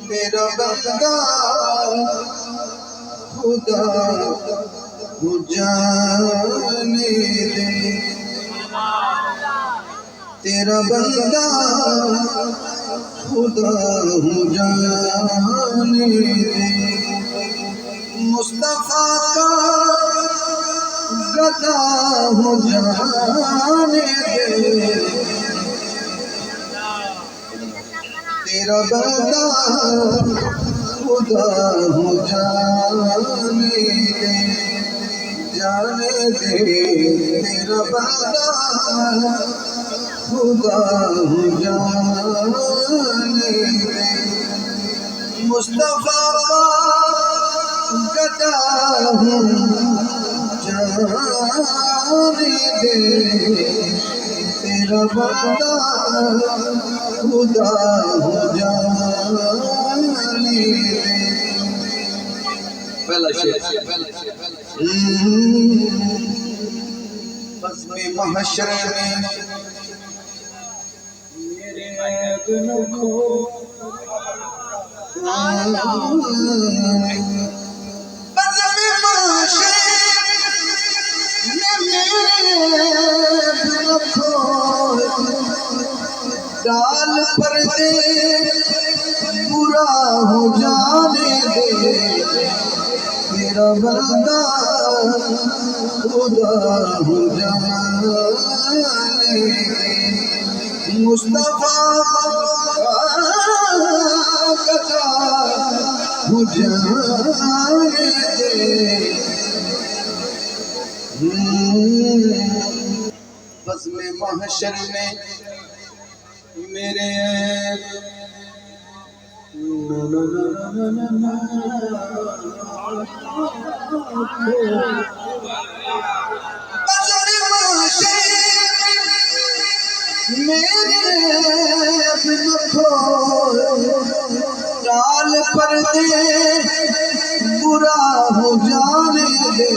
تیرا بندہ خدا ہو جانے دے، تیرا بندہ خدا ہو جانے دے، مصطفیٰ کا گدا ہو جانے دے، تیرا بندہ خدا ہو جانے دے، جانے دے، تیرا بندہ خدا ہو جانے دے، مصطفیٰ کا گدا ہو جانے دے، تیرا بندہ خدا ہو جانے دے۔ پہلا شعر بزم محشر میں میرے عیب نہ کھو، بزم محشر میں میرے عیب نہ کھو، ڈال پردے برا ہو جانے دے، تیرا بندہ خدا ہو جانے دے، مصطفیٰ کا ہو جانے دے، بزم محشر میں میرے ڈال پردے برا ہو جانے دے،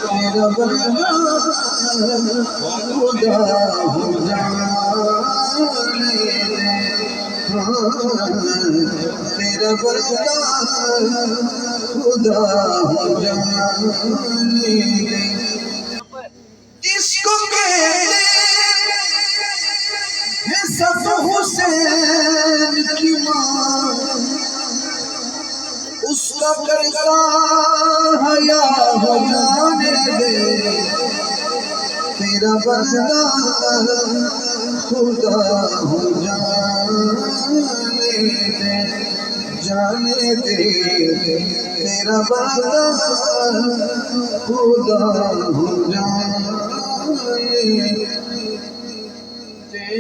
تیرا بندہ خدا ہو جانے دے، تیرا بندہ خدا ہو جانے دے، جس کو کہتے ہیں سب حسین کی ماں، اس کا کرتا حیا ہو جانے دے، تیرا بندہ خدا ہو جانے دے، جانے دے، تیرا بندہ خدا ہو جانے دے۔